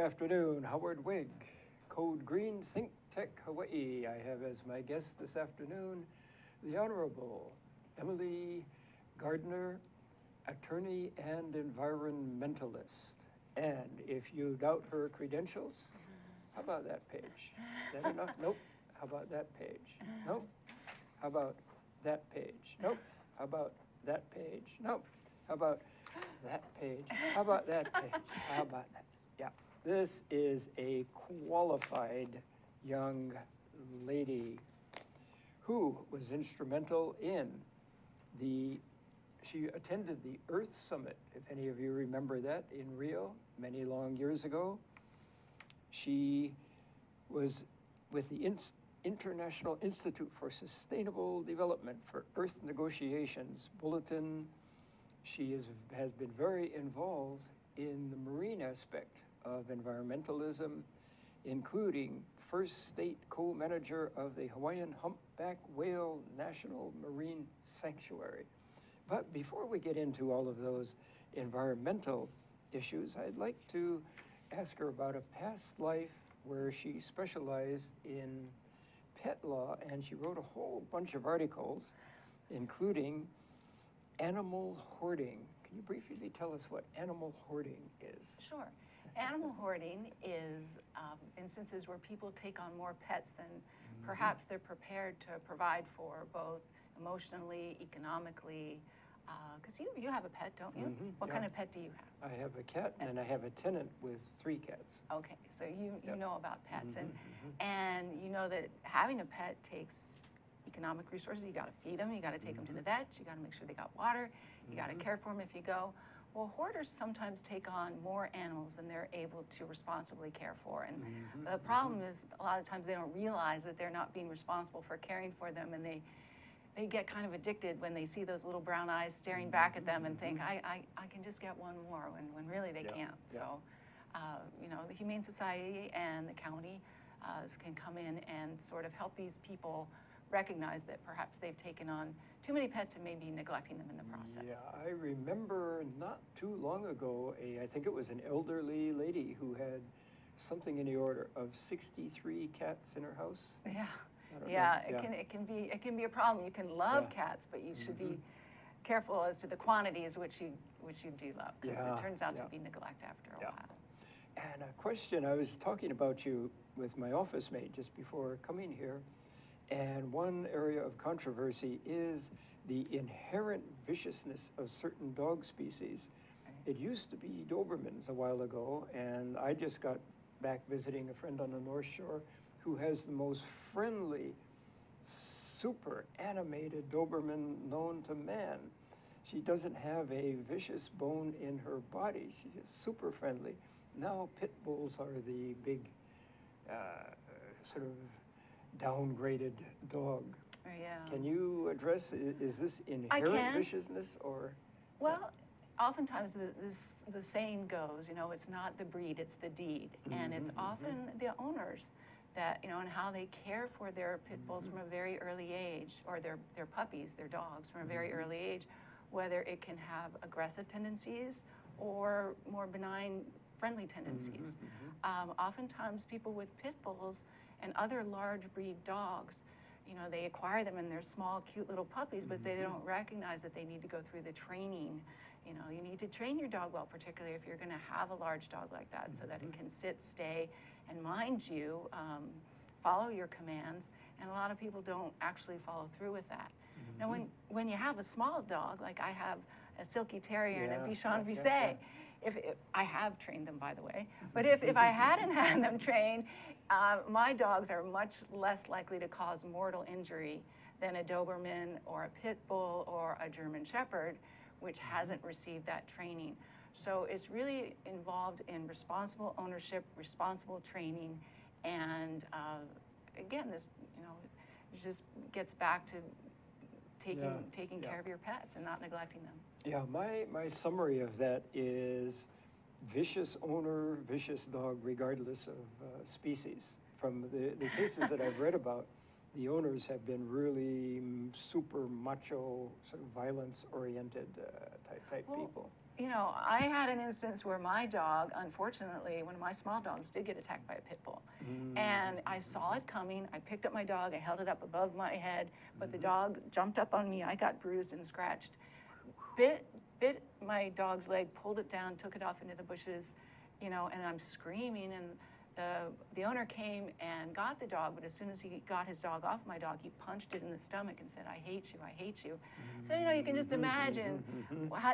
afternoon. Howard Wiig, Code Green, ThinkTech, Hawaii. I have as my guest this afternoon the Honorable Emily Gardner, attorney and environmentalist. And if you doubt her credentials, how about that page? Is that enough? Nope. How about that page? Nope. How about that page? Nope. How about that page? Nope. How about that page? How about that page? How about that? Yeah. This is a qualified young lady who was instrumental in she attended the Earth Summit, if any of you remember that, in Rio many long years ago. She was with the International Institute for Sustainable Development for Earth Negotiations Bulletin. She has been very involved in the marine aspect of environmentalism, including first state co-manager of the Hawaiian Humpback Whale National Marine Sanctuary. But before we get into all of those environmental issues, I'd like to ask her about a past life where she specialized in pet law, and she wrote a whole bunch of articles, including animal hoarding. Can you briefly tell us what animal hoarding is? Sure. Animal hoarding is instances where people take on more pets than perhaps they're prepared to provide for, both emotionally, economically, because you have a pet, don't you? What kind of pet do you have? I have a cat, and I have a tenant with 3 cats. Okay, so you know about pets, and you know that having a pet takes economic resources. You got to feed them, you got to take them to the vet, you got to make sure they got water, you got to care for them if you go. Well, hoarders sometimes take on more animals than they're able to responsibly care for, and the problem is a lot of times they don't realize that they're not being responsible for caring for them, and they get kind of addicted when they see those little brown eyes staring back at them and think, I can just get one more, when really they can't. So, you know, the Humane Society and the county can come in and sort of help these people recognize that perhaps they've taken on too many pets and maybe neglecting them in the process. Yeah, I remember not too long ago, I think it was an elderly lady who had something in the order of 63 cats in her house. Yeah. Yeah, it can be a problem. You can love cats, but you should be careful as to the quantities which you do love, because it turns out to be neglect after a while. And a question, I was talking about you with my office mate just before coming here, and one area of controversy is the inherent viciousness of certain dog species. It used to be Dobermans a while ago, and I just got back visiting a friend on the North Shore who has the most friendly, super animated Doberman known to man. She doesn't have a vicious bone in her body. She's just super friendly. Now pit bulls are the big, sort of downgraded dog. Yeah. Can you address, is this inherent viciousness or? Well, oftentimes the saying goes, you know, it's not the breed, it's the deed. And it's often the owners that, you know, and how they care for their pit bulls from a very early age, or their puppies, their dogs from a very early age, whether it can have aggressive tendencies or more benign, friendly tendencies. Oftentimes people with pit bulls and other large breed dogs, you know, they acquire them and they're small, cute little puppies, but they don't recognize that they need to go through the training. You know, you need to train your dog well, particularly if you're going to have a large dog like that, so that it can sit, stay, and mind you, follow your commands. And a lot of people don't actually follow through with that. Now, when you have a small dog, like I have a Silky Terrier and a Bichon Frise, if I have trained them, by the way, but if I hadn't had them trained, my dogs are much less likely to cause mortal injury than a Doberman or a Pit Bull or a German Shepherd, which hasn't received that training. So it's really involved in responsible ownership, responsible training, and again, this, you know, it just gets back to taking care of your pets and not neglecting them. Yeah, my summary of that is vicious owner, vicious dog, regardless of species. From the cases that I've read about, the owners have been really super macho, sort of violence-oriented type people. you know, I had an instance where my dog, unfortunately, one of my small dogs did get attacked by a pit bull. And I saw it coming. I picked up my dog, I held it up above my head, but the dog jumped up on me. I got bruised and scratched. Bit my dog's leg, pulled it down, took it off into the bushes, you know, and I'm screaming, and the owner came and got the dog, but as soon as he got his dog off my dog, he punched it in the stomach and said, I hate you, I hate you. So, you know, you can just imagine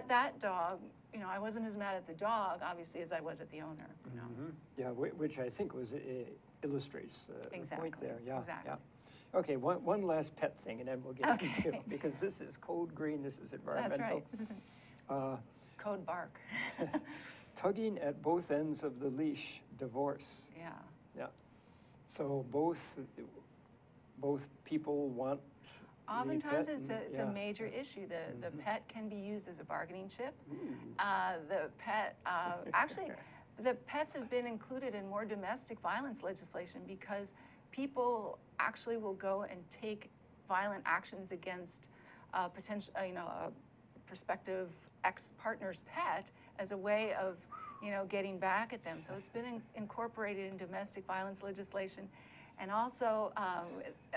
that dog, you know, I wasn't as mad at the dog, obviously, as I was at the owner. You know? Yeah, which I think was illustrates the point there. Yeah, exactly. Yeah. Okay, one last pet thing, and then we'll get into it, because this is code green, this is environmental. That's right. This isn't code bark. Tugging at both ends of the leash, divorce. Yeah. Yeah. So both people want. Oftentimes it's a major issue. The pet can be used as a bargaining chip. The pet, actually, the pets have been included in more domestic violence legislation because people actually will go and take violent actions against potential, you know, a prospective ex-partner's pet as a way of, you know, getting back at them. So it's been incorporated in domestic violence legislation. And also,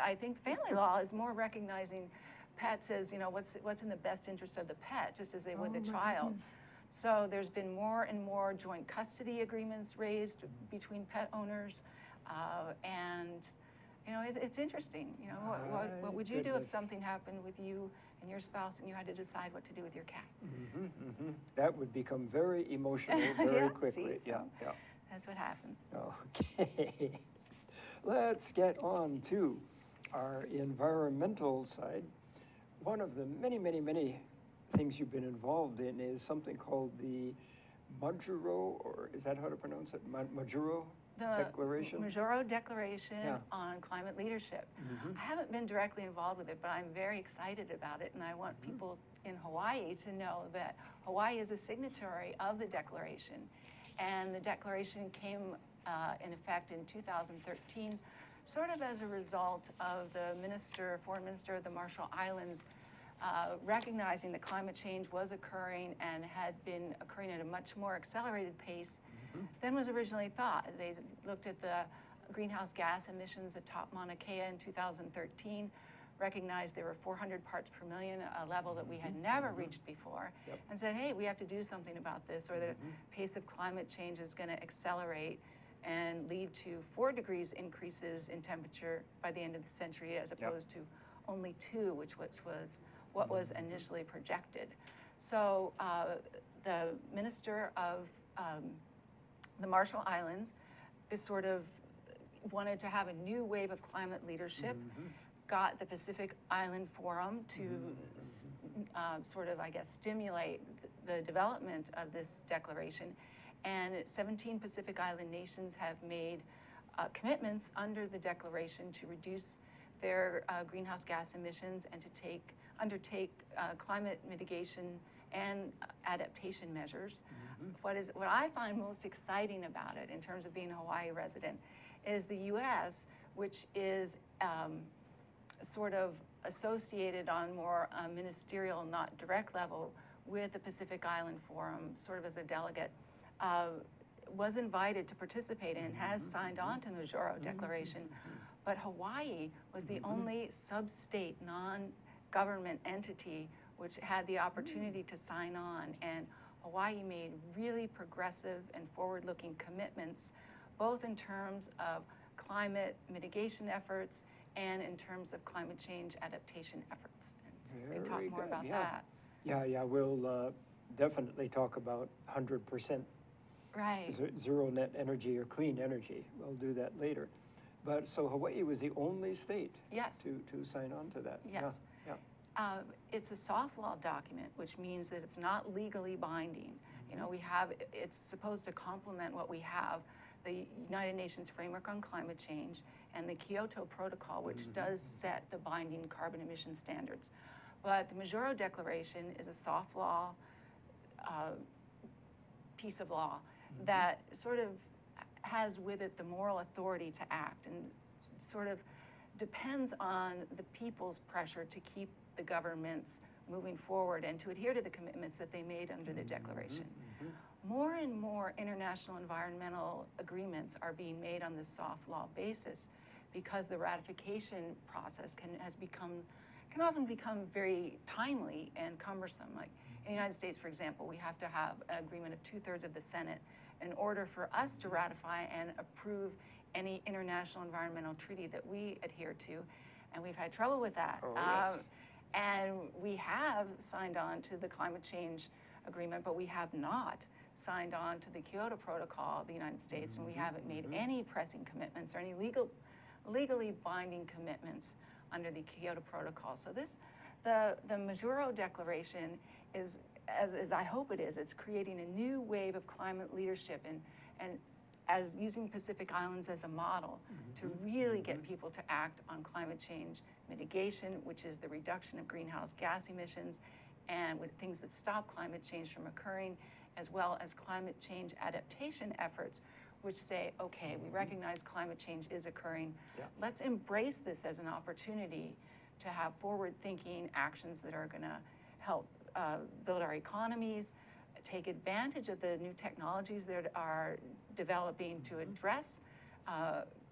I think family law is more recognizing pets as, you know, what's in the best interest of the pet, just as they would the child. Goodness. So there's been more and more joint custody agreements raised between pet owners. And, you know, it's interesting. You know, what would you do if something happened with you and your spouse and you had to decide what to do with your cat? That would become very emotional very quickly. See, so that's what happens. Okay. Let's get on to our environmental side. One of the many, many, many things you've been involved in is something called the Majuro, or is that how to pronounce it? Majuro Declaration? Majuro Declaration on Climate Leadership. I haven't been directly involved with it, but I'm very excited about it, and I want people in Hawaii to know that Hawaii is a signatory of the declaration, and the declaration came in effect in 2013, sort of as a result of the foreign minister of the Marshall Islands recognizing that climate change was occurring and had been occurring at a much more accelerated pace than was originally thought. They looked at the greenhouse gas emissions at Top Mauna Kea in 2013, recognized there were 400 parts per million, a level that we had never reached before, and said, hey, we have to do something about this, or the pace of climate change is going to accelerate and lead to 4 degrees increases in temperature by the end of the century, as opposed to only 2, which was what was initially projected. So the minister of the Marshall Islands is sort of wanted to have a new wave of climate leadership, got the Pacific Island Forum to sort of, I guess, stimulate the development of this declaration. And 17 Pacific Island nations have made commitments under the declaration to reduce their greenhouse gas emissions and to undertake climate mitigation and adaptation measures. What I find most exciting about it, in terms of being a Hawaii resident, is the U.S., which is sort of associated on more ministerial, not direct level, with the Pacific Island Forum, sort of as a delegate, was invited to participate and has signed on to the Majuro Declaration. But Hawaii was the only sub-state, non-government entity which had the opportunity to sign on. And Hawaii made really progressive and forward-looking commitments, both in terms of climate mitigation efforts and in terms of climate change adaptation efforts. And we can talk more about that. Yeah, we'll definitely talk about 100% zero net energy or clean energy. We'll do that later. But so Hawaii was the only state to sign on to that. Yes. It's a soft law document, which means that it's not legally binding. You know, it's supposed to complement what we have, the United Nations Framework on Climate Change and the Kyoto Protocol, which does set the binding carbon emission standards. But the Majuro Declaration is a soft law piece of law that sort of has with it the moral authority to act, and sort of depends on the people's pressure to keep the governments moving forward and to adhere to the commitments that they made under the declaration. More and more international environmental agreements are being made on this soft law basis because the ratification process can often become very timely and cumbersome. Like in the United States, for example, we have to have an agreement of 2/3 of the Senate in order for us to ratify and approve any international environmental treaty that we adhere to. And we've had trouble with that. Oh, yes. And we have signed on to the climate change agreement, but we have not signed on to the Kyoto Protocol of the United States, and we haven't made any pressing commitments or any legally binding commitments under the Kyoto Protocol. So the Majuro Declaration is, as I hope it is, it's creating a new wave of climate leadership and as using Pacific Islands as a model to really get people to act on climate change mitigation, which is the reduction of greenhouse gas emissions and with things that stop climate change from occurring, as well as climate change adaptation efforts, which say, okay, we recognize climate change is occurring. Yeah. Let's embrace this as an opportunity to have forward-thinking actions that are going to help build our economies, take advantage of the new technologies that are developing to address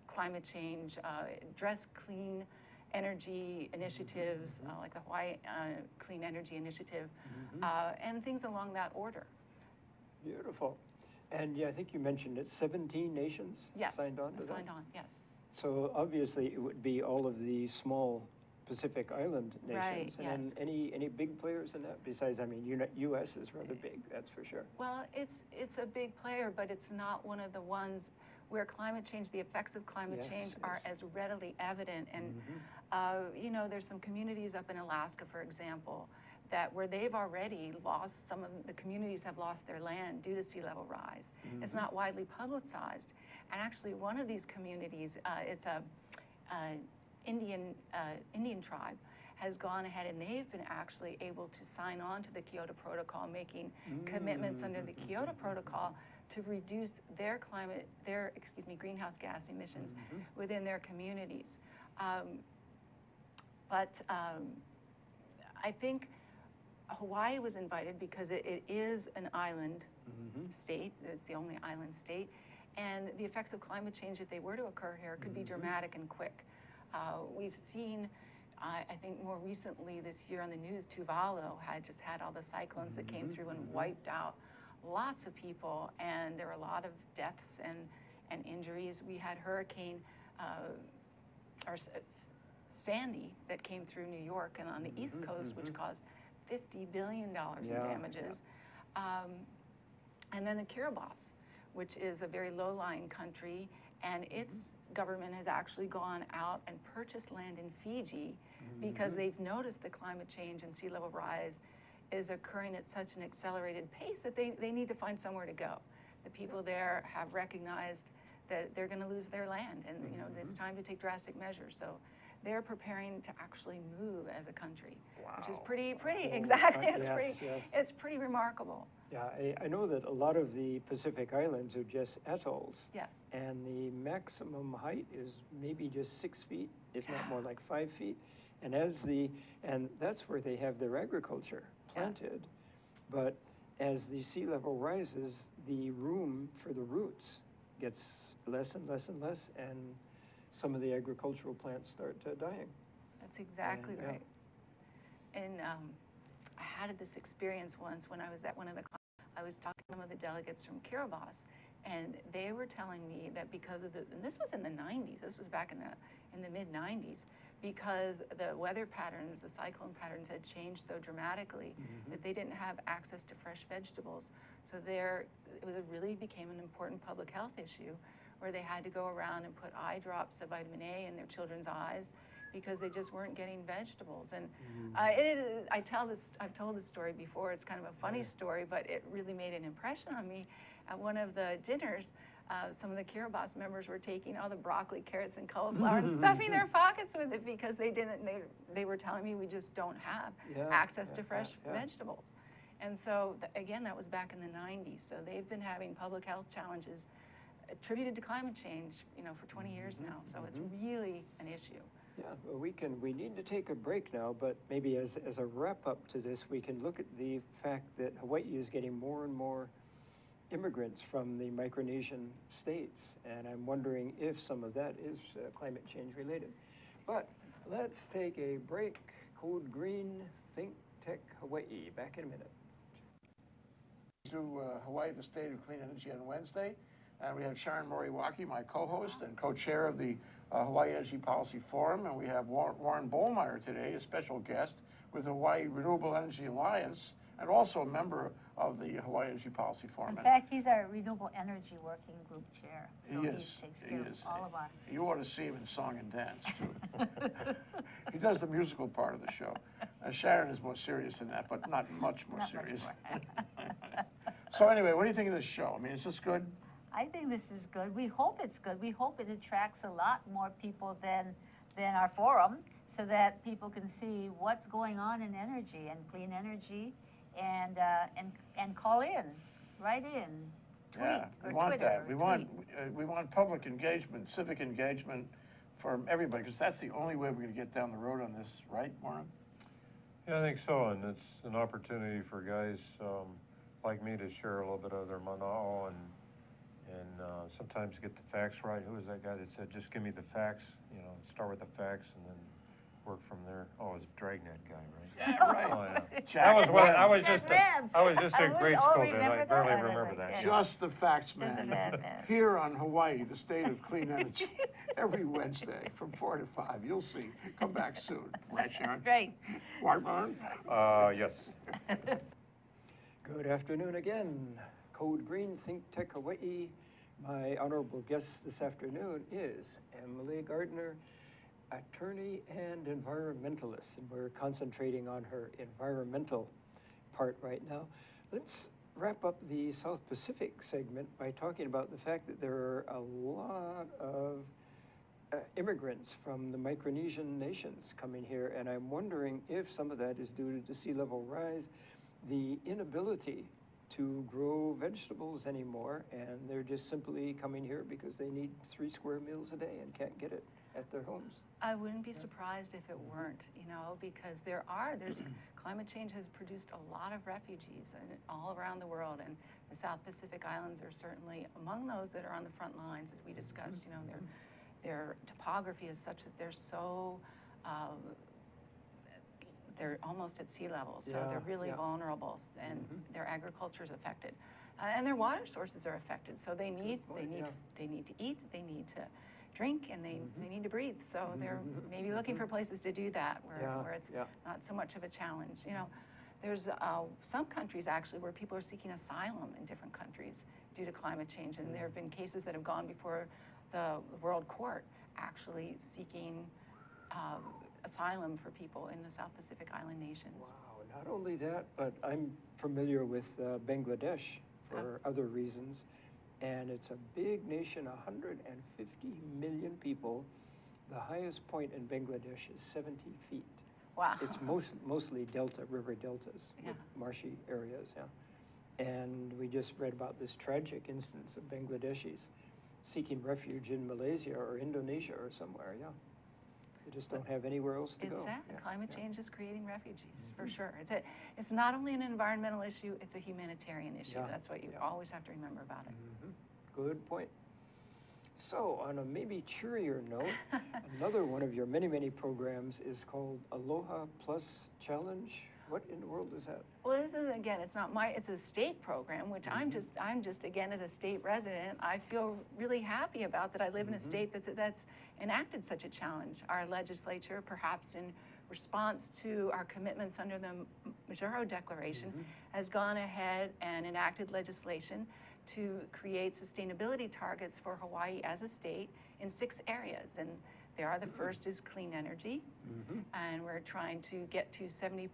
climate change, address clean energy initiatives like the Hawaii Clean Energy Initiative, and things along that order. Beautiful. And yeah, I think you mentioned it, 17 nations signed on to that? Signed on, yes. So obviously it would be all of the small Pacific Island nations. Right, And yes. then any big players in that? Besides, I mean, US is rather big, that's for sure. Well, it's a big player, but it's not one of the ones where climate change, the effects of climate change are as readily evident. And, you know, there's some communities up in Alaska, for example, that where they've already lost, some of the communities have lost their land due to sea level rise. It's not widely publicized. And actually one of these communities, it's a Indian tribe, has gone ahead and they've been actually able to sign on to the Kyoto Protocol, making commitments under the Kyoto Protocol to reduce their greenhouse gas emissions within their communities. But I think Hawaii was invited because it is an island state. It's the only island state. And the effects of climate change, if they were to occur here, could be dramatic and quick. We've seen, I think more recently this year on the news, Tuvalu had just had all the cyclones that came through and wiped out lots of people, and there were a lot of deaths and injuries. We had Hurricane Sandy that came through New York and on the East Coast, which caused $50 billion in damages. And then the Kiribati, which is a very low-lying country, and its government has actually gone out and purchased land in Fiji because they've noticed the climate change and sea level rise is occurring at such an accelerated pace that they need to find somewhere to go. The people there have recognized that they're going to lose their land, and you know it's time to take drastic measures. So they're preparing to actually move as a country, which is pretty exactly. It's pretty remarkable. Yeah, I know that a lot of the Pacific Islands are just atolls. Yes. And the maximum height is maybe just 6 feet, if not more like 5 feet. And and that's where they have their agriculture planted. But as the sea level rises, the room for the roots gets less and less and less, and some of the agricultural plants start dying. That's exactly right. And I had this experience once when I was at one of the, I was talking to some of the delegates from Kiribati, and they were telling me that because of and this was in the 90s, this was back in the mid 90s, because the weather patterns, the cyclone patterns had changed so dramatically that they didn't have access to fresh vegetables. So it really became an important public health issue where they had to go around and put eye drops of vitamin A in their children's eyes because they just weren't getting vegetables. And I've told this story before. It's kind of a funny story, but it really made an impression on me. At one of the dinners, some of the Kiribati members were taking all the broccoli, carrots, and cauliflower and stuffing their pockets with it because they were telling me we just don't have access to fresh vegetables. And so, again, that was back in the 90s. So they've been having public health challenges attributed to climate change, you know, for 20 years now. So it's really an issue. Yeah, well, we need to take a break now, but maybe as a wrap up to this, we can look at the fact that Hawaii is getting more and more immigrants from the Micronesian states, and I'm wondering if some of that is climate change related. But let's take a break. Code Green, Think Tech Hawaii. Back in a minute. To Hawaii, the State of Clean Energy on Wednesday. And we have Sharon Moriwaki, my co-host and co-chair of the Hawaii Energy Policy Forum. And we have Warren Bohlmeyer today, a special guest with the Hawaii Renewable Energy Alliance, and also a member of the Hawaii Energy Policy Forum. In fact, he's our Renewable Energy Working Group Chair. So He takes care of all of our. You ought to see him in song and dance, too. He does the musical part of the show. Sharon is more serious than that, but not much more serious. So anyway, what do you think of this show? I mean, is this good? I think this is good. We hope it's good. We hope it attracts a lot more people than our forum, so that people can see what's going on in energy and clean energy, and call in, write in, tweet Yeah, we or want Twitter. that. or We want public engagement, civic engagement from everybody, because that's the only way we're going to get down the road on this, right, Warren? Yeah, I think so, and it's an opportunity for guys like me to share a little bit of their mana'o and sometimes get the facts right. Who was that guy that said, just give me the facts, you know, start with the facts and then work from there? Oh, it was Dragnet guy, right? Yeah, right. Oh, yeah. Jack That was when I was Jack just Man. I was just in I grade all school then. I remember that. barely I was remember like, that. yeah. shit. Just the facts, Just the man. man. Here on Hawaii, the State of Clean Energy, every Wednesday from 4 to 5. You'll see. Come back soon. Right, Sharon? Right. Warren? Yes. Good afternoon again. Code Green, Think Tech Hawaii. My honorable guest this afternoon is Emily Gardner, attorney and environmentalist, and we're concentrating on her environmental part right now. Let's wrap up the South Pacific segment by talking about the fact that there are a lot of immigrants from the Micronesian nations coming here, and I'm wondering if some of that is due to the sea level rise, the inability to grow vegetables anymore, and they're just simply coming here because they need 3 square meals a day and can't get it at their homes. I wouldn't be surprised if it weren't, you know, because there's climate change has produced a lot of refugees all around the world, and the South Pacific Islands are certainly among those that are on the front lines, as we discussed. You know, their topography is such that they're so they're almost at sea level, so they're really vulnerable, and their agriculture is affected, and their water sources are affected. So they need to eat, they need to drink, and they need to breathe. So they're maybe looking for places to do that where it's not so much of a challenge. You know, there's some countries actually where people are seeking asylum in different countries due to climate change, and there have been cases that have gone before the World Court actually seeking asylum for people in the South Pacific Island nations. Wow, not only that, but I'm familiar with Bangladesh for other reasons, and it's a big nation, 150 million people. The highest point in Bangladesh is 70 feet. Wow. It's mostly river deltas with marshy areas, And we just read about this tragic instance of Bangladeshis seeking refuge in Malaysia or Indonesia or somewhere, They just don't have anywhere else to go. Exactly. Climate change is creating refugees, for sure. It's not only an environmental issue, it's a humanitarian issue. That's what you always have to remember about it. Good point. So, on a maybe cheerier note, another one of your many, many programs is called Aloha Plus Challenge. What in the world is that? Well, this is, again, it's a state program, which I'm just again, as a state resident, I feel really happy about that I live in a state that's enacted such a challenge. Our legislature, perhaps in response to our commitments under the Majuro Declaration, has gone ahead and enacted legislation to create sustainability targets for Hawaii as a state in 6 areas. And the first is clean energy, and we're trying to get to 70%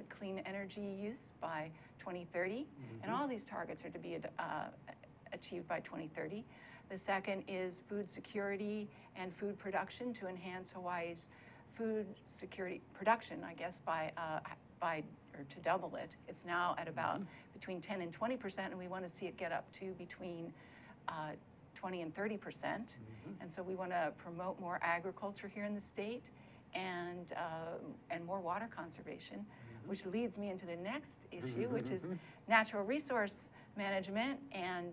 clean energy use by 2030, and all these targets are to be achieved by 2030. The second is food security and food production to enhance Hawaii's food security production, I guess, or to double it. It's now at about between 10 and 20%, and we want to see it get up to between 20 and 30%. And so we want to promote more agriculture here in the state and more water conservation, which leads me into the next issue, which is natural resource management and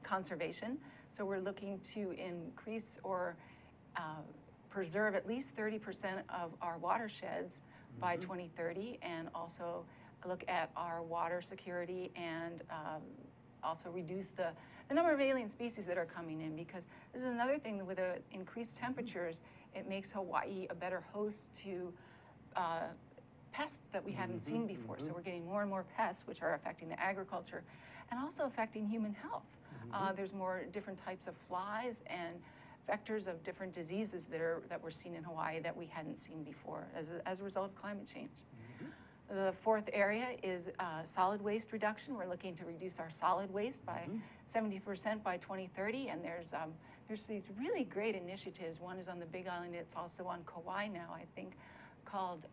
conservation. So we're looking to increase or preserve at least 30% of our watersheds by 2030, and also look at our water security, and also reduce the number of alien species that are coming in, because this is another thing with the increased temperatures. It makes Hawaii a better host to pests that we haven't seen before. So we're getting more and more pests, which are affecting the agriculture and also affecting human health. There's more different types of flies and vectors of different diseases that we're seeing in Hawaii that we hadn't seen before as a result of climate change. The fourth area is solid waste reduction. We're looking to reduce our solid waste by 70% by 2030, and there's these really great initiatives. One is on the Big Island. It's also on Kauai now, I think, called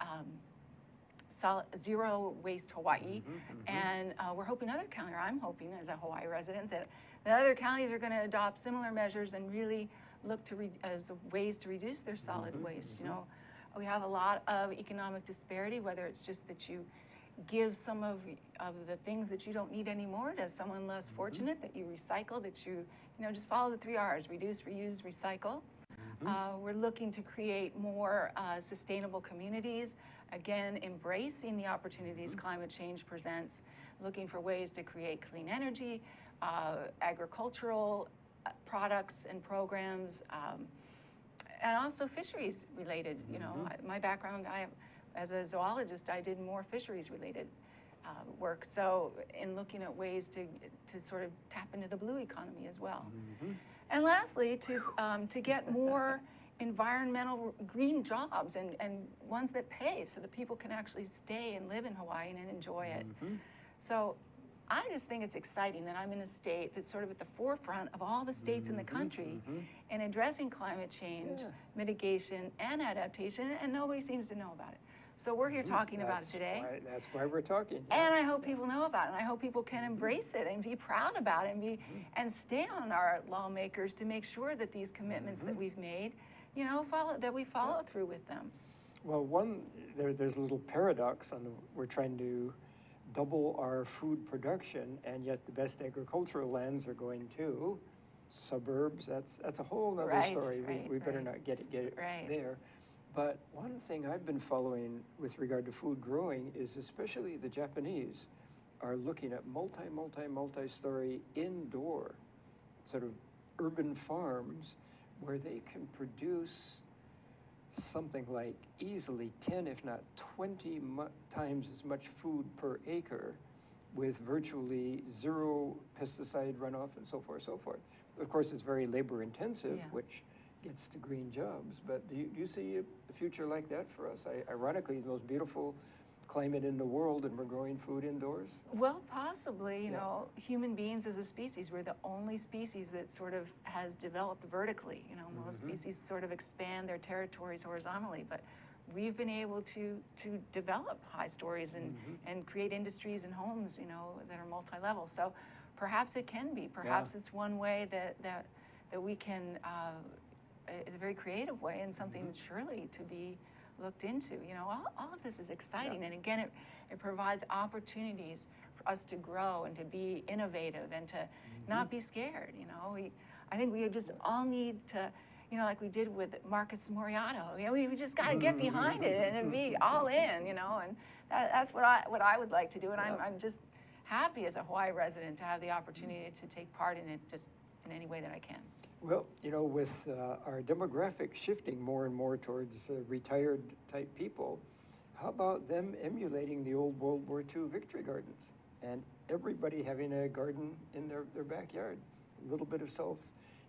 Zero Waste Hawaii. And we're hoping other counties, or I'm hoping as a Hawaii resident, that the other counties are going to adopt similar measures and really look to as ways to reduce their solid waste. You know, we have a lot of economic disparity, whether it's just that you give some of the things that you don't need anymore to someone less fortunate, that you recycle, that you just follow the 3 R's: reduce, reuse, recycle. We're looking to create more sustainable communities, again, embracing the opportunities climate change presents, looking for ways to create clean energy, agricultural products and programs, and also fisheries related. You know, my background, as a zoologist, I did more fisheries related work. So in looking at ways to sort of tap into the blue economy as well. And lastly, to get more environmental green jobs and ones that pay, so that people can actually stay and live in Hawaii and enjoy it. So I just think it's exciting that I'm in a state that's sort of at the forefront of all the states in the country in addressing climate change, mitigation, and adaptation, and nobody seems to know about it. So we're here talking about it today. That's why we're talking. And I hope people know about it, and I hope people can embrace it and be proud about it, and stay on our lawmakers to make sure that these commitments that we've made, that we follow through with them. Well, there's a little paradox we're trying to double our food production, and yet the best agricultural lands are going to suburbs. That's a whole other story. We better not get it there. But one thing I've been following with regard to food growing is especially the Japanese are looking at multi-story indoor sort of urban farms where they can produce something like easily 10, if not 20 times as much food per acre with virtually zero pesticide runoff and so forth, so forth. Of course, it's very labor intensive, which gets to green jobs. But do you see a future like that for us? Ironically, the most beautiful climate in the world, and we're growing food indoors? Well, possibly. You know, human beings as a species, we're the only species that sort of has developed vertically. You know, most species sort of expand their territories horizontally, but we've been able to develop high stories and create industries and homes, that are multi-level. So perhaps it can be. Perhaps it's one way that we can. It's a very creative way, and something surely to be looked into. All of this is exciting, and again, it provides opportunities for us to grow and to be innovative and to not be scared. I think we just all need to, like we did with Marcus Moriato. We just got to get behind it and be all in. And that's what I would like to do, and I'm just happy as a Hawaii resident to have the opportunity to take part in it just in any way that I can. Well, with our demographic shifting more and more towards retired type people, how about them emulating the old World War II victory gardens and everybody having a garden in their backyard? A little bit of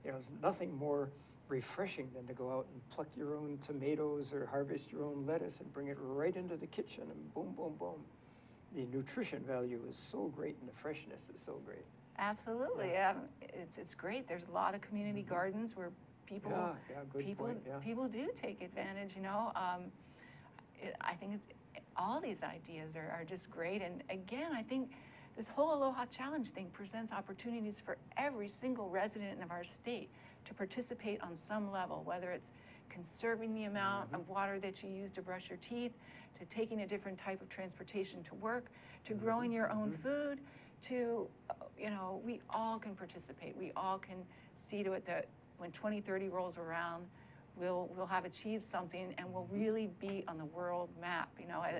there's nothing more refreshing than to go out and pluck your own tomatoes or harvest your own lettuce and bring it right into the kitchen and boom, boom, boom. The nutrition value is so great and the freshness is so great. Absolutely, it's great. There's a lot of community gardens where people do take advantage. I think all these ideas are just great. And again, I think this whole Aloha Challenge thing presents opportunities for every single resident of our state to participate on some level, whether it's conserving the amount of water that you use to brush your teeth, to taking a different type of transportation to work, to growing your own food, to, we all can participate. We all can see to it that when 2030 rolls around, we'll have achieved something and we'll really be on the world map,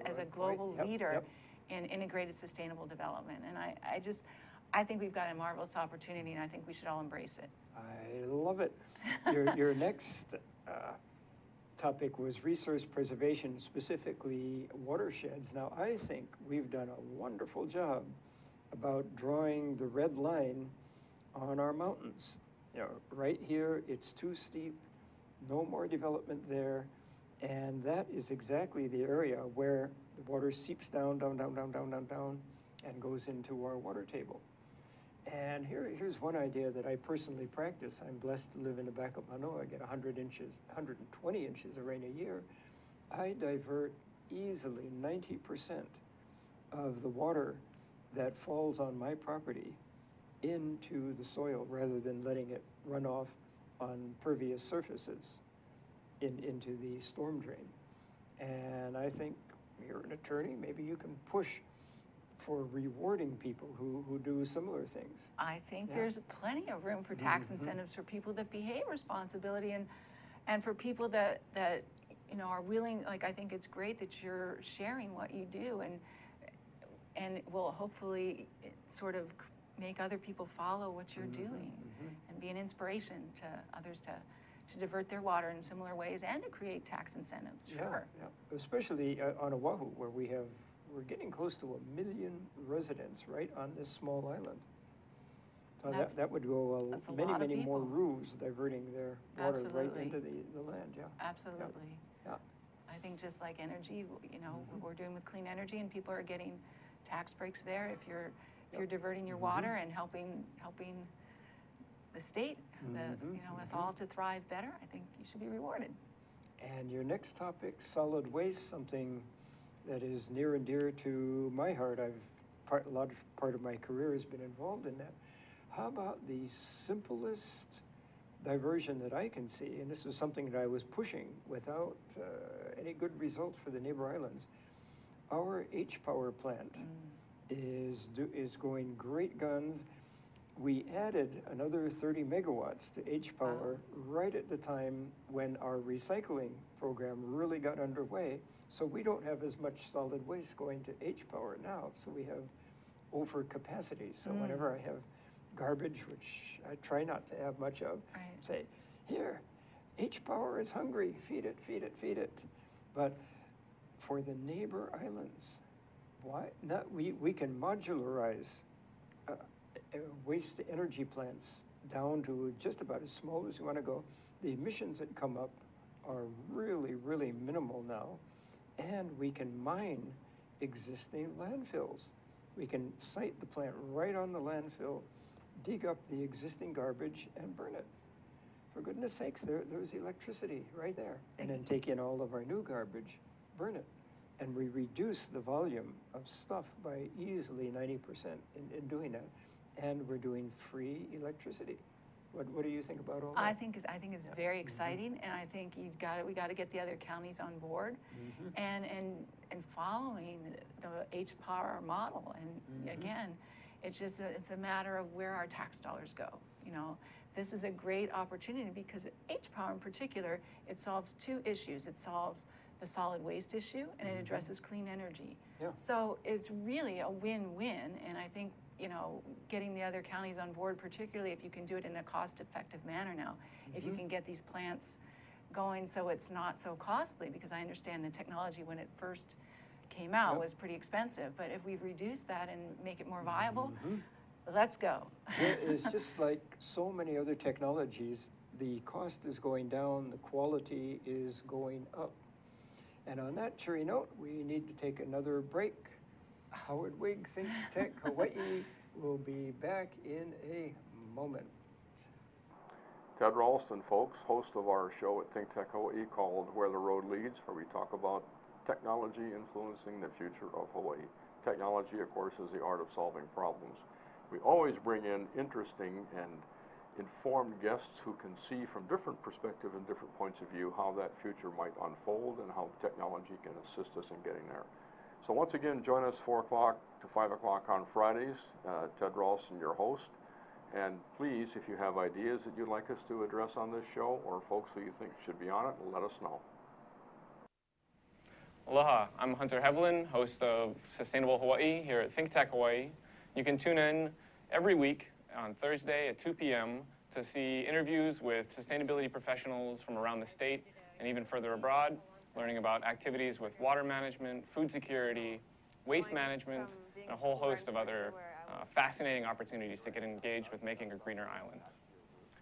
as a global leader in integrated sustainable development. And I think we've got a marvelous opportunity, and I think we should all embrace it. I love it. Your next topic was resource preservation, specifically watersheds. Now, I think we've done a wonderful job about drawing the red line on our mountains. Right here, it's too steep, no more development there, and that is exactly the area where the water seeps down, and goes into our water table. And here's one idea that I personally practice. I'm blessed to live in the back of Manoa. I get 120 inches of rain a year. I divert easily 90% of the water that falls on my property into the soil rather than letting it run off on pervious surfaces into the storm drain. And I think you're an attorney, maybe you can push for rewarding people who do similar things. I think there's plenty of room for tax incentives for people that behave responsibility and for people that are willing. Like, I think it's great that you're sharing what you do and it will hopefully sort of make other people follow what you're doing and be an inspiration to others to divert their water in similar ways and to create tax incentives. Sure. Yeah. Especially on Oahu, where we're getting close to 1 million residents right on this small island. So that would go many more roofs diverting their water right into the land. Yeah. Absolutely. Yeah. I think just like energy, what we're doing with clean energy, and people are getting tax breaks there if you're diverting your water and helping the state, us all to thrive better. I think you should be rewarded. And your next topic, solid waste, something that is near and dear to my heart. A large part of my career has been involved in that. How about the simplest diversion that I can see, and this is something that I was pushing without any good results for the neighbor islands. Our H-Power plant is going great guns. We added another 30 megawatts to H-Power right at the time when our recycling program really got underway. So we don't have as much solid waste going to H-Power now. So we have overcapacity. So whenever I have garbage, which I try not to have much of, say, here, H-Power is hungry, feed it, feed it, feed it. But for the neighbor islands, why not? We can modularize waste to energy plants down to just about as small as you want to go. The emissions that come up are really, really minimal now, and we can mine existing landfills. We can site the plant right on the landfill, dig up the existing garbage and burn it. For goodness sakes, there's electricity right there. And then take in all of our new garbage, burn it. And we reduce the volume of stuff by easily 90% in doing that. And we're doing free electricity. What do you think about all that? I think it's very exciting, and I think we got to get the other counties on board and following the H-Power model. And again, it's a matter of where our tax dollars go. This is a great opportunity because H-Power in particular, it solves two issues. It solves the solid waste issue, and it addresses clean energy. Yeah. So it's really a win-win, and I think getting the other counties on board, particularly if you can do it in a cost-effective manner now, if you can get these plants going so it's not so costly, because I understand the technology when it first came out was pretty expensive, but if we've reduced that and make it more viable, let's go. It's just like so many other technologies, the cost is going down, the quality is going up. And on that cheery note, we need to take another break. Howard Wiig, ThinkTech Hawaii, will be back in a moment. Ted Ralston, folks, host of our show at ThinkTech Hawaii called Where the Road Leads, where we talk about technology influencing the future of Hawaii. Technology, of course, is the art of solving problems. We always bring in interesting and informed guests who can see from different perspectives and different points of view how that future might unfold and how technology can assist us in getting there. So once again, join us 4 o'clock to 5 o'clock on Fridays. Ted Ralston, your host. And please, if you have ideas that you'd like us to address on this show or folks who you think should be on it, let us know. Aloha, I'm Hunter Hevelin, host of Sustainable Hawaii here at ThinkTech Hawaii. You can tune in every week on Thursday at 2 p.m. to see interviews with sustainability professionals from around the state and even further abroad, learning about activities with water management, food security, waste management, and a whole host of other fascinating opportunities to get engaged with making a greener island.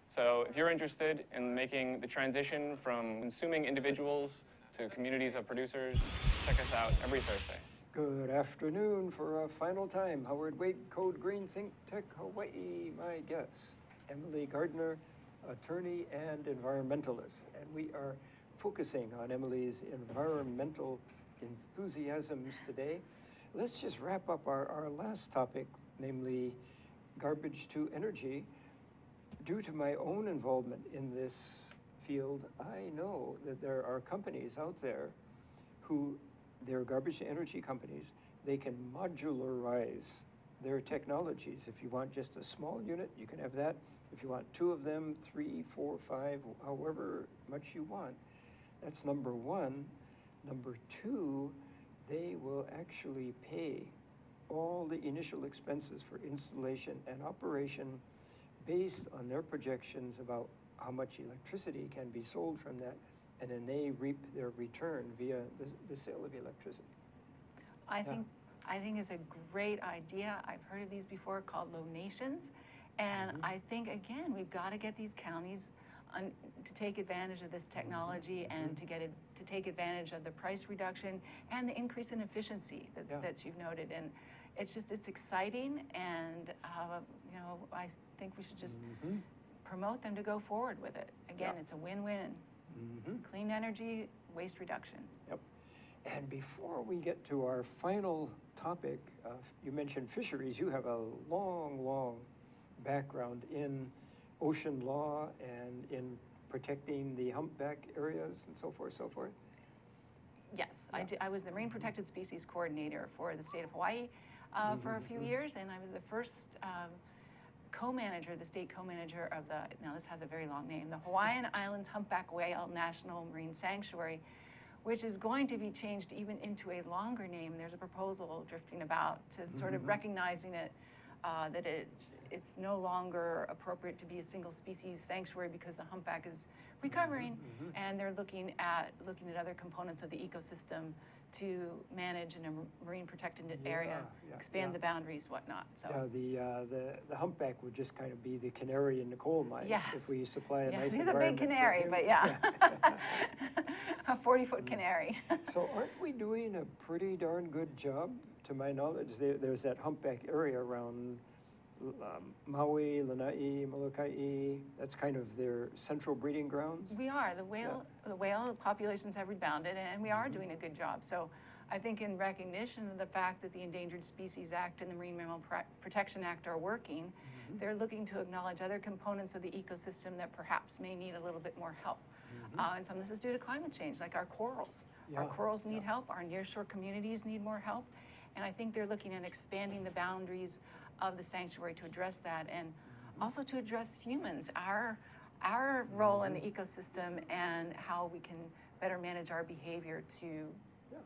So if you're interested in making the transition from consuming individuals to communities of producers, check us out every Thursday. Good afternoon for a final time. Howard Wiig, Code Green, ThinkTech Hawaii, my guest. Emily Gardner, attorney and environmentalist. And we are focusing on Emily's environmental enthusiasms today. Let's just wrap up our last topic, namely garbage to energy. Due to my own involvement in this field, I know that there are companies out there who, they're garbage to energy companies, they can modularize their technologies. If you want just a small unit, you can have that. If you want 2 of them, 3, 4, 5, however much you want. That's number one. Number two, they will actually pay all the initial expenses for installation and operation based on their projections about how much electricity can be sold from that, and then they reap their return via the sale of electricity. I think it's a great idea. I've heard of these before called lonations. And I think, again, we've got to get these counties to take advantage of this technology and to take advantage of the price reduction and the increase in efficiency that you've noted. And it's exciting, and you know, I think we should just promote them to go forward with it. Again, it's a win-win. Clean energy, waste reduction. Yep. And before we get to our final topic, you mentioned fisheries. You have a long background in ocean law and in protecting the humpback areas and so forth, Yes, I was the Marine Protected Species Coordinator for the state of Hawaii for a few years, and I was the first co-manager, the state co-manager of now this has a very long name, the Hawaiian Islands Humpback Whale National Marine Sanctuary, which is going to be changed even into a longer name. There's a proposal drifting about to sort of recognizing it, that it's no longer appropriate to be a single species sanctuary because the humpback is recovering, and they're looking at other components of the ecosystem to manage in a marine protected area, expand the boundaries, whatnot. So the humpback would just kind of be the canary in the coal mine if we supply a nice he's a environment. big canary, but a 40-foot canary. So aren't we doing a pretty darn good job? To my knowledge, there's that humpback area around Maui, Lanai, Molokai. That's kind of their central breeding grounds. We are. The whale populations have rebounded, and we are doing a good job. So I think in recognition of the fact that the Endangered Species Act and the Marine Mammal Protection Act are working, they're looking to acknowledge other components of the ecosystem that perhaps may need a little bit more help. And some of this is due to climate change, like our corals. Our corals need help. Our nearshore communities need more help. And I think they're looking at expanding the boundaries of the sanctuary to address that, and also to address humans, our role in the ecosystem, and how we can better manage our behavior to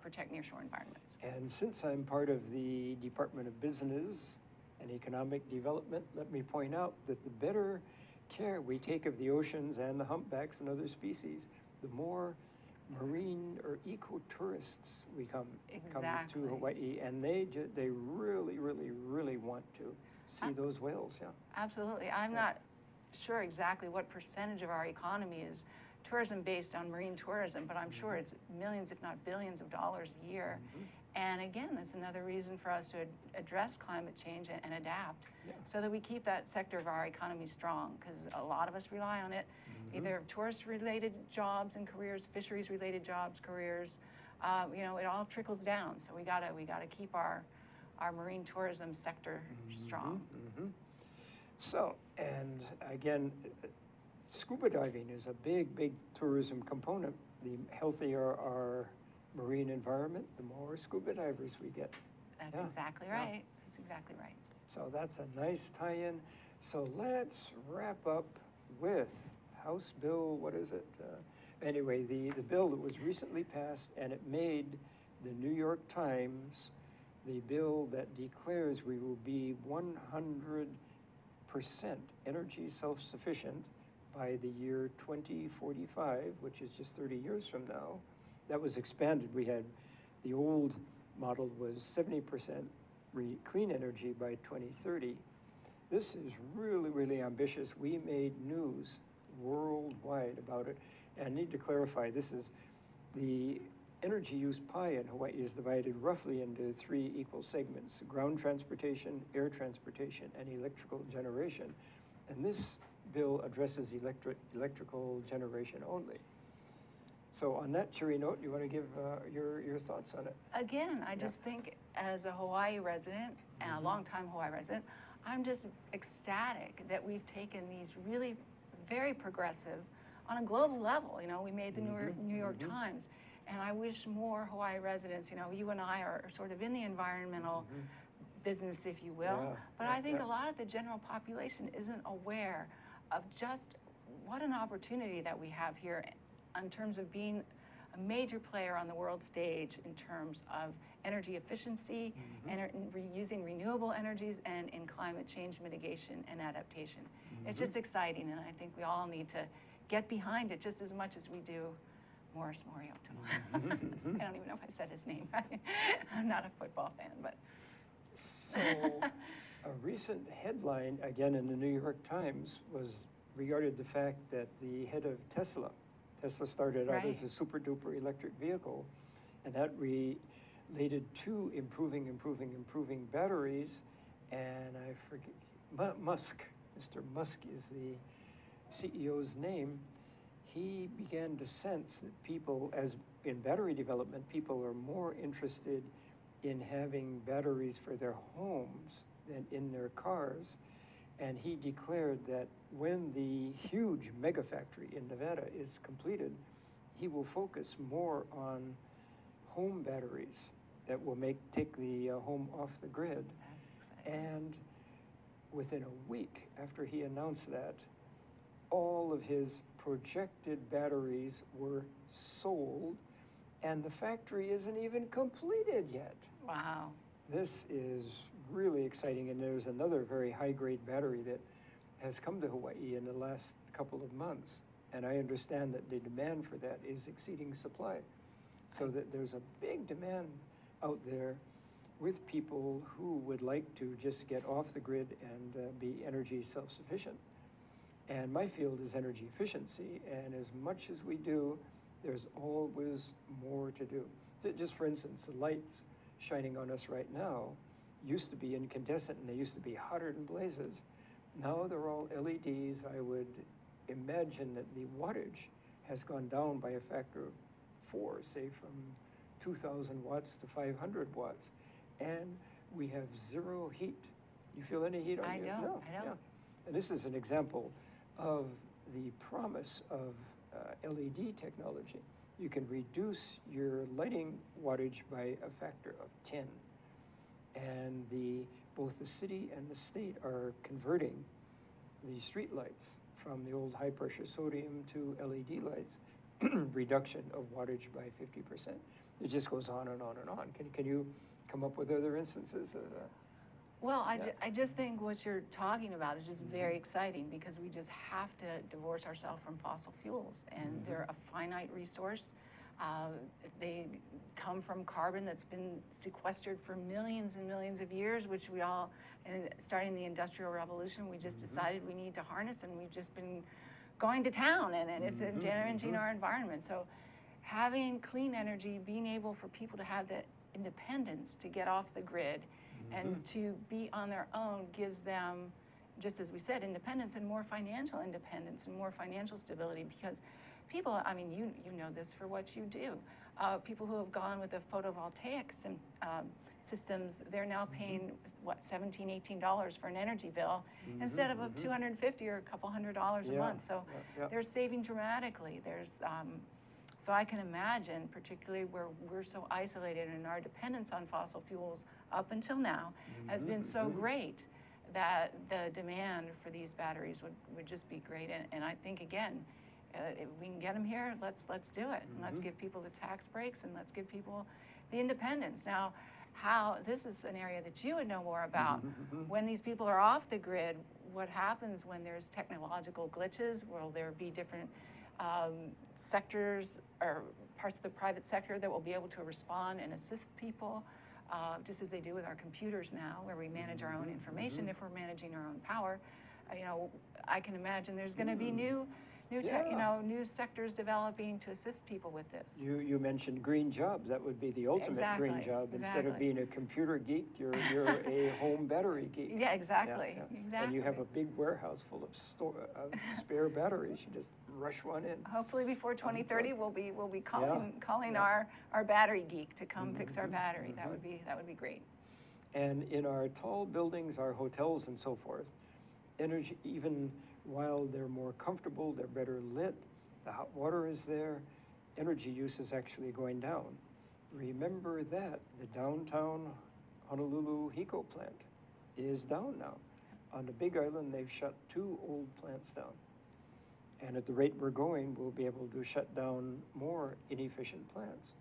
protect nearshore environments. And since I'm part of the Department of Business and Economic Development, let me point out that the better care we take of the oceans and the humpbacks and other species, the more marine or eco-tourists we come to Hawaii, and they really want to see those whales. Absolutely. I'm not sure exactly what percentage of our economy is tourism based on marine tourism, but I'm sure it's millions, if not billions of dollars a year. And again, that's another reason for us to address climate change and adapt so that we keep that sector of our economy strong, because a lot of us rely on it. Either tourist-related jobs and careers, fisheries-related jobs, careers, you know, it all trickles down. So we gotta keep our marine tourism sector strong. So, and again, scuba diving is a big, big tourism component. The healthier our marine environment, the more scuba divers we get. That's Yeah, exactly yeah. right. That's exactly right. So that's a nice tie-in. So let's wrap up with House Bill, what is it? Anyway, the bill that was recently passed, and it made the New York Times the bill that declares we will be 100% energy self-sufficient by the year 2045, which is just 30 years from now. That was expanded. We had, the old model was 70% clean energy by 2030. This is really, really ambitious. We made news worldwide about it. And I need to clarify, this is the energy use pie in Hawaii is divided roughly into 3 equal segments: ground transportation, air transportation, and electrical generation. And this bill addresses electrical generation only. So on that cheery note, you want to give your thoughts on it? Again, I just think as a Hawaii resident, and a longtime Hawaii resident, I'm just ecstatic that we've taken these really very progressive, on a global level, you know, we made the New York Times, and I wish more Hawaii residents, you know, you and I are sort of in the environmental business, if you will, Yeah, but I think a lot of the general population isn't aware of just what an opportunity that we have here in terms of being a major player on the world stage in terms of energy efficiency, using renewable energies, and in climate change mitigation and adaptation. It's just exciting, and I think we all need to get behind it just as much as we do Morris Morioto. I don't even know if I said his name. I'm not a football fan, but. So a recent headline, again in the New York Times, was regarded the fact that the head of Tesla started out as a super duper electric vehicle, and that related to improving batteries. And I forget, Mr. Musk is the CEO's name. He began to sense that people, as in battery development, people are more interested in having batteries for their homes than in their cars. And he declared that when the huge mega factory in Nevada is completed, he will focus more on home batteries that will take the home off the grid. That's exciting. And within a week after he announced that, all of his projected batteries were sold, and the factory isn't even completed yet. Wow. This is really exciting, and there's another very high-grade battery that has come to Hawaii in the last couple of months, and I understand that the demand for that is exceeding supply, so that there's a big demand out there with people who would like to just get off the grid and be energy self-sufficient. And my field is energy efficiency, and as much as we do, there's always more to do. Just for instance, the lights shining on us right now used to be incandescent, and they used to be hotter than blazes. Now they're all LEDs. I would imagine that the wattage has gone down by a factor of 4, say from 2,000 watts to 500 watts. And we have zero heat. You feel any heat on you? I don't. Yeah. And this is an example of the promise of LED technology. You can reduce your lighting wattage by a factor of 10. And both the city and the state are converting the street lights from the old high pressure sodium to LED lights, reduction of wattage by 50%. It just goes on and on and on. Can you come up with other instances of that? Well, I just think what you're talking about is just very exciting, because we just have to divorce ourselves from fossil fuels, and they're a finite resource. They come from carbon that's been sequestered for millions and millions of years, which we all, starting the Industrial Revolution, we just decided we need to harness, and we've just been going to town, and it's damaging our environment. So having clean energy, being able for people to have the independence to get off the grid and to be on their own gives them, just as we said, independence and more financial independence and more financial stability, because people, I mean, you know this for what you do. People who have gone with the photovoltaic systems, they're now paying, what, $17, $18 for an energy bill instead of a $250 or a couple $100 a Yeah, month. So yeah. they're saving dramatically. So I can imagine, particularly where we're so isolated and our dependence on fossil fuels up until now has been so great, that the demand for these batteries would just be great. And I think, again, if we can get them here, let's do it. And let's give people the tax breaks, and let's give people the independence. Now, this is an area that you would know more about. When these people are off the grid, what happens when there's technological glitches? Will there be different sectors or parts of the private sector that will be able to respond and assist people, just as they do with our computers now, where we manage our own information if we're managing our own power? I can imagine there's going to be new sectors developing to assist people with this. You mentioned green jobs. That would be the ultimate green Exactly, job. Instead of exactly. being a computer geek, you're a home battery geek. Yeah, exactly, Yeah. exactly. And you have a big warehouse full of spare batteries. You just rush one in. Hopefully before 2030, we'll be calling our battery geek to come fix our battery. That would be great. And in our tall buildings, our hotels and so forth, energy, even while they're more comfortable, they're better lit, the hot water is there, energy use is actually going down. Remember that the downtown Honolulu Hiko plant is down now. On the Big Island, they've shut 2 old plants down. And at the rate we're going, we'll be able to shut down more inefficient plants.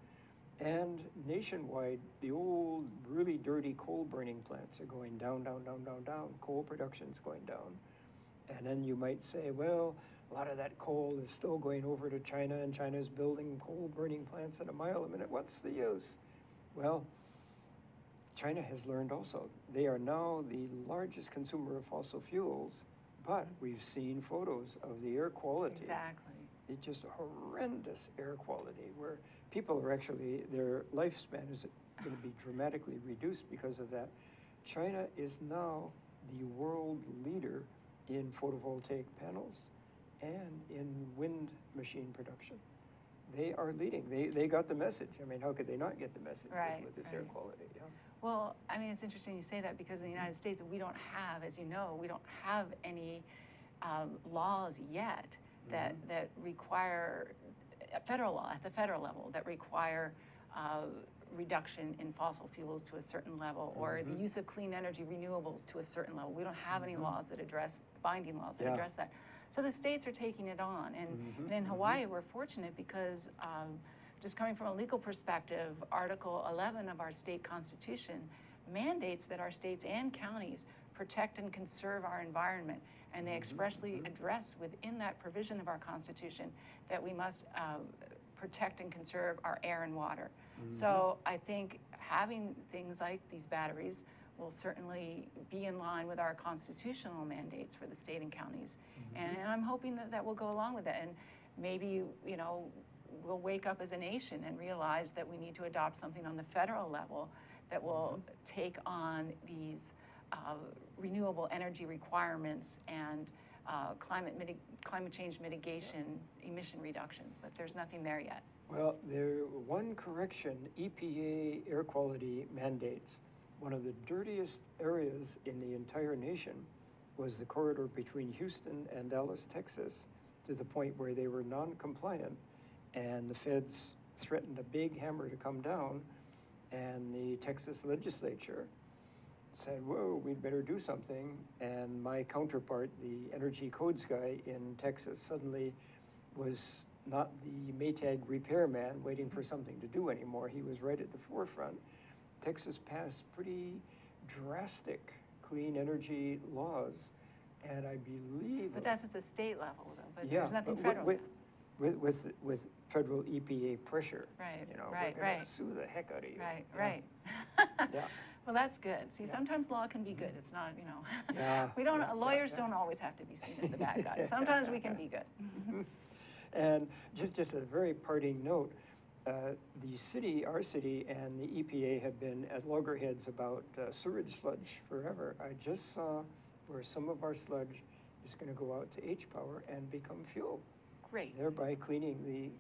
And nationwide, the old, really dirty coal burning plants are going down, down, down, down, down. Coal production's going down. And then you might say, well, a lot of that coal is still going over to China, and China's building coal burning plants at a mile a minute. What's the use? Well, China has learned also. They are now the largest consumer of fossil fuels, but we've seen photos of the air quality. Exactly. It's just horrendous air quality, where people are actually, their lifespan is going to be dramatically reduced because of that. China is now the world leader in photovoltaic panels and in wind machine production. They are leading. They got the message. I mean, how could they not get the message with this air quality? Yeah. Well, I mean, it's interesting you say that, because in the United States, we don't have, as you know, we don't have any laws yet that require, federal law, at the federal level, that require reduction in fossil fuels to a certain level, or the use of clean energy renewables to a certain level. We don't have any laws that address, binding laws that address that. So the states are taking it on. And in Hawaii, we're fortunate because just coming from a legal perspective, Article 11 of our state constitution mandates that our states and counties protect and conserve our environment. And they expressly address within that provision of our constitution that we must protect and conserve our air and water. So I think having things like these batteries will certainly be in line with our constitutional mandates for the state and counties. And I'm hoping that will go along with that. And maybe, we'll wake up as a nation and realize that we need to adopt something on the federal level that will take on these renewable energy requirements and climate change mitigation, emission reductions, but there's nothing there yet. Well, one correction, EPA air quality mandates. One of the dirtiest areas in the entire nation was the corridor between Houston and Dallas, Texas, to the point where they were non-compliant, and the feds threatened a big hammer to come down, and the Texas legislature said, whoa, we'd better do something. And my counterpart, the energy codes guy in Texas, suddenly was not the Maytag repairman waiting for something to do anymore. He was right at the forefront. Texas passed pretty drastic clean energy laws, and I believe... But that's at the state level, though, but yeah, there's nothing but federal. With federal EPA pressure, Right, we're gonna sue the heck out of you. Right. Yeah. Well, that's good. See, sometimes law can be good. It's not, Yeah, lawyers don't always have to be seen as the bad guys. Sometimes we can be good. And just a very parting note, the city, our city, and the EPA have been at loggerheads about sewage sludge forever. I just saw where some of our sludge is going to go out to H-Power and become fuel, Great. thereby cleaning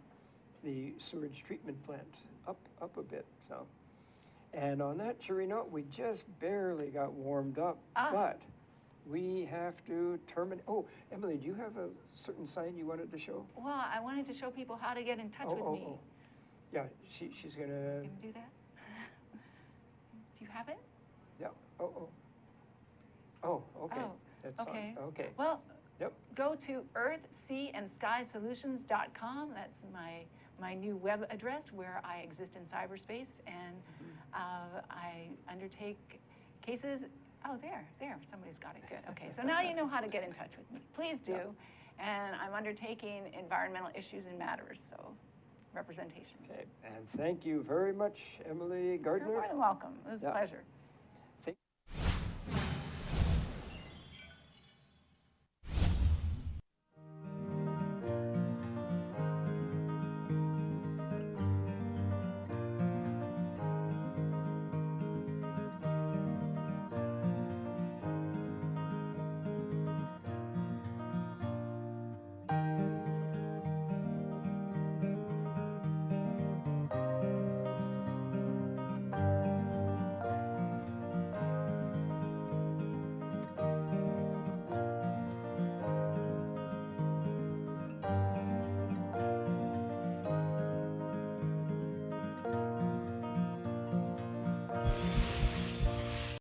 the sewage treatment plant up a bit. So And on that cheery note, we just barely got warmed up, Ah. but we have to terminate. Oh, Emily, do you have a certain sign you wanted to show? Well, I wanted to show people how to get in touch with me. Yeah, she's gonna, Can you do that? Do you have it? yeah, oh, okay. Oh, That's okay. Okay, Well, yep, go to earthseaandsskysolutions.com. That's my new web address where I exist in cyberspace, and I undertake cases. Oh, there, somebody's got it, good. Okay, so now you know how to get in touch with me. Please do. Yeah. And I'm undertaking environmental issues and matters, so representation. okay. And thank you very much, Emily You're Gardner. more than welcome. It was a Yeah. pleasure.